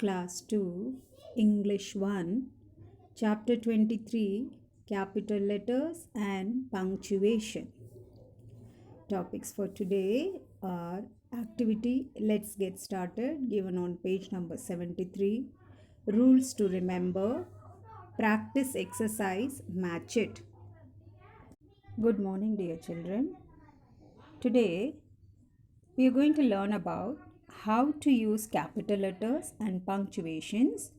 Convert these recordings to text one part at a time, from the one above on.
Class 2, English 1, Chapter 23, Capital Letters and Punctuation. Topics for today are activity. Let's get started, given on page number 73. Rules to remember. Practice exercise, match it. Good morning, dear children. Today, we are going to learn about how to use capital letters and punctuations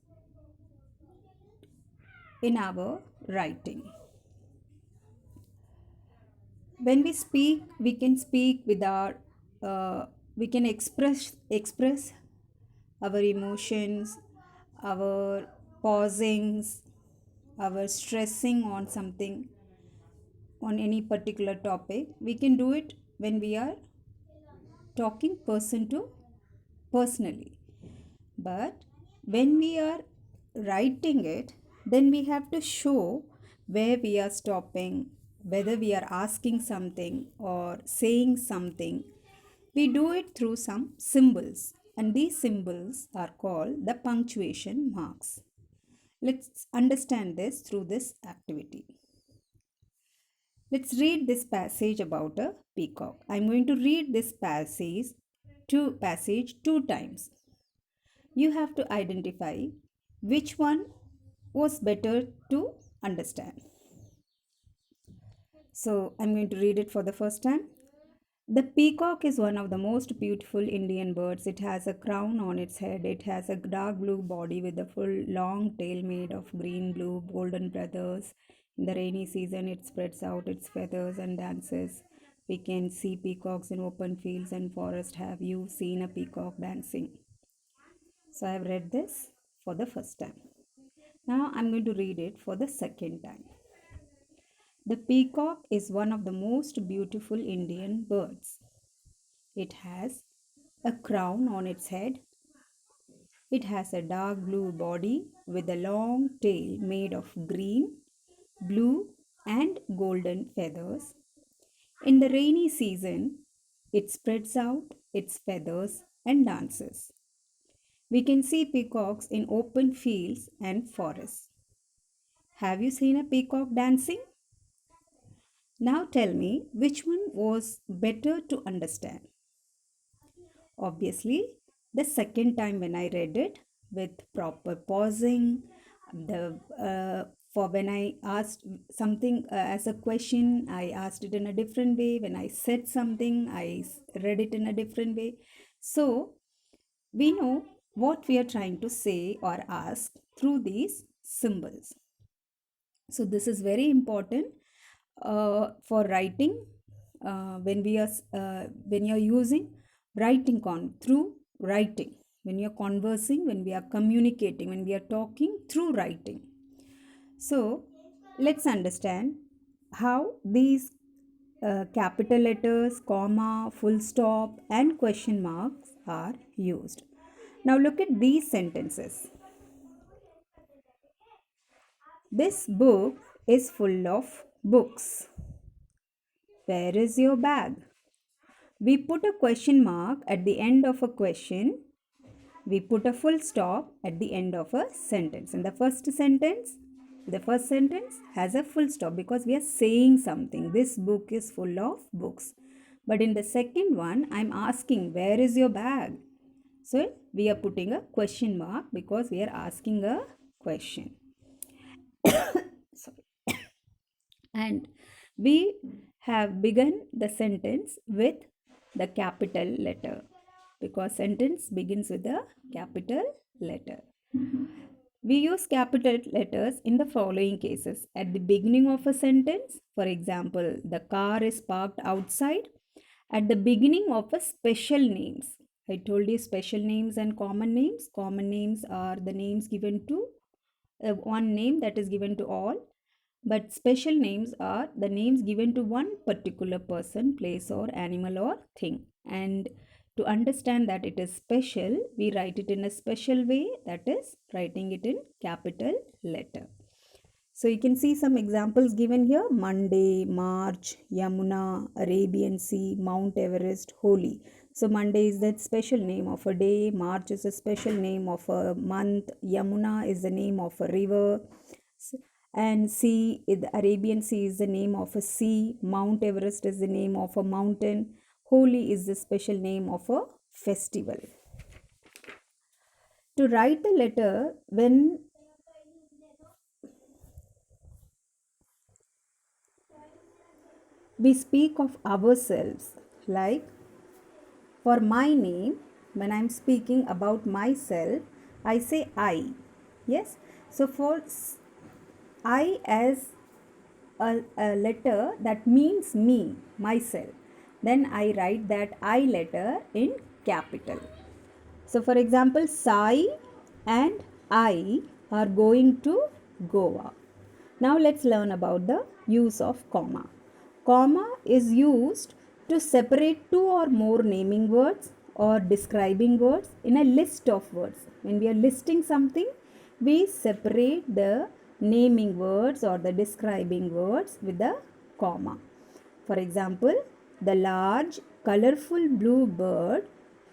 in our writing. When we speak, we can speak with our we can express our emotions, our pausings, our stressing on something, on any particular topic. We can do it when we are talking person to personally. But when we are writing it, then we have to show where we are stopping, whether we are asking something or saying something. We do it through some symbols, and these symbols are called the punctuation marks. Let's understand this through this activity. Let's read this passage about a peacock. I'm going to read this passage two times. You have to identify which one was better to understand. So I'm going to read it for the first time. The peacock is one of the most beautiful Indian birds. It has a crown on its head. It has a dark blue body with a full long tail made of green, blue, golden feathers. In the rainy season, it spreads out its feathers and dances. We can see peacocks in open fields and forests. Have you seen a peacock dancing? So I have read this for the first time. Now I'm going to read it for the second time. The peacock is one of the most beautiful Indian birds. It has a crown on its head. It has a dark blue body with a long tail made of green, blue, and golden feathers. In the rainy season, it spreads out its feathers and dances. We can see peacocks in open fields and forests. Have you seen a peacock dancing? Now tell me which one was better to understand. Obviously, the second time when I read it with proper pausing, the for when I asked something as a question, I asked it in a different way. When I said something, read it in a different way. So we know what we are trying to say or ask through these symbols. So this is very important for writing when you're using writing through writing, when you're conversing, when we are communicating, when we are talking through writing. So let's understand how these capital letters, comma, full stop, and question marks are used. Now look at these sentences. This book is full of books. Where is your bag? We put a question mark at the end of a question. We put a full stop at the end of a sentence. In the first sentence has a full stop because we are saying something. This book is full of books. But in the second one, I'm asking, where is your bag? So we are putting a question mark because we are asking a question. Sorry. And we have begun the sentence with the capital letter because sentence begins with a capital letter. We use capital letters in the following cases. At the beginning of a sentence, for example, the car is parked outside. At the beginning of a special names. I told you special names and common names. Common names are the names given to one name that is given to all. But special names are the names given to one particular person, place, or animal or thing. And to understand that it is special, we write it in a special way, that is, writing it in capital letter. So you can see some examples given here: Monday, March, Yamuna, Arabian Sea, Mount Everest, Holi. So Monday is the special name of a day, March is a special name of a month, Yamuna is the name of a river, and sea, the Arabian Sea is the name of a sea, Mount Everest is the name of a mountain, Holi is the special name of a festival. To write the letter when we speak of ourselves, like for my name, when I'm speaking about myself, I say I. Yes. So for I as a letter that means me, myself, then I write that I letter in capital. So for example, Sai and I are going to Goa. Now let's learn about the use of comma. Comma is used to separate two or more naming words or describing words in a list of words. When we are listing something, we separate the naming words or the describing words with a comma. For example, the large colorful blue bird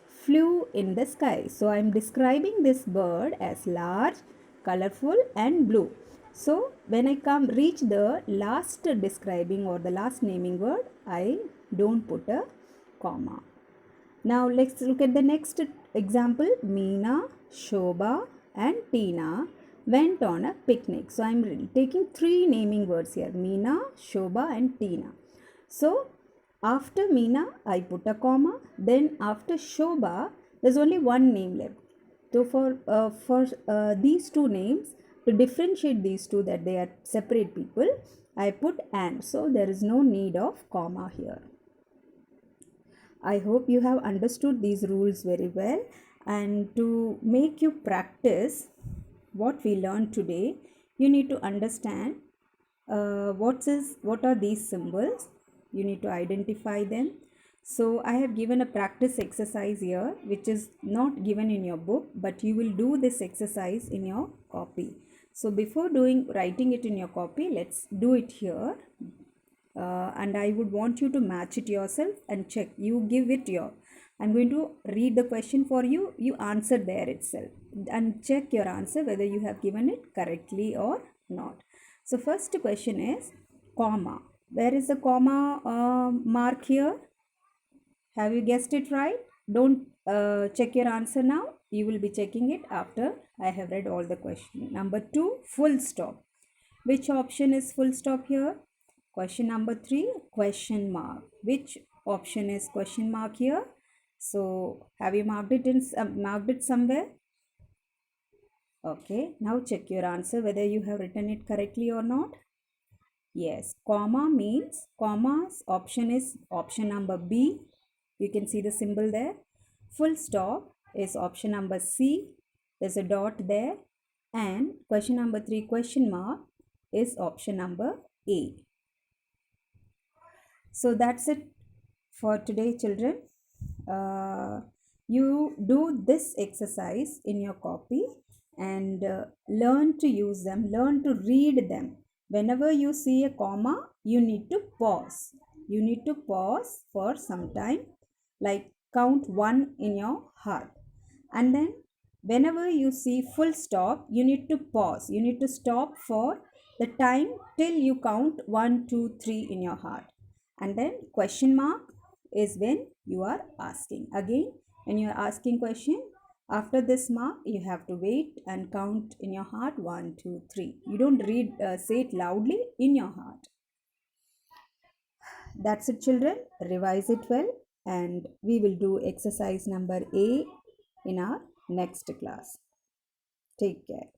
flew in the sky. So I am describing this bird as large, colorful and blue. So when I come reach the last describing or the last naming word, I don't put a comma. Now let's look at the next example. Meena, Shobha and Tina went on a picnic. So I'm taking three naming words here. Meena, Shobha and Tina. So after Meena, I put a comma. Then after Shobha, there's only one name left. So for these two names, to differentiate these two that they are separate people, I put and. So there is no need of comma here. I hope you have understood these rules very well. And to make you practice what we learned today, you need to understand what are these symbols. You need to identify them. So I have given a practice exercise here, which is not given in your book, but you will do this exercise in your copy. So before writing it in your copy, let's do it here. And I would want you to match it yourself and check. You give it your. I'm going to read the question for you. You answer there itself and check your answer whether you have given it correctly or not. So first question is comma. Where is the comma mark here? Have you guessed it right? Don't check your answer now. You will be checking it after I have read all the question. Number 2, full stop. Which option is full stop here? Question number 3, question mark. Which option is question mark here? So have you marked it somewhere? Okay, now check your answer whether you have written it correctly or not. Yes, comma means comma's option is option number B. You can see the symbol there. Full stop is option number C. There's a dot there. And question number 3, question mark, is option number A. So that's it for today, children. You do this exercise in your copy and learn to use them, learn to read them. Whenever you see a comma, you need to pause. You need to pause for some time, like count 1 in your heart. And then whenever you see full stop, you need to pause. You need to stop for the time till you count 1, 2, 3 in your heart. And then question mark is when you are asking. Again, when you are asking question, after this mark, you have to wait and count in your heart 1, 2, 3. You don't say it loudly in your heart. That's it, children. Revise it well, and we will do exercise number A in our next class. Take care.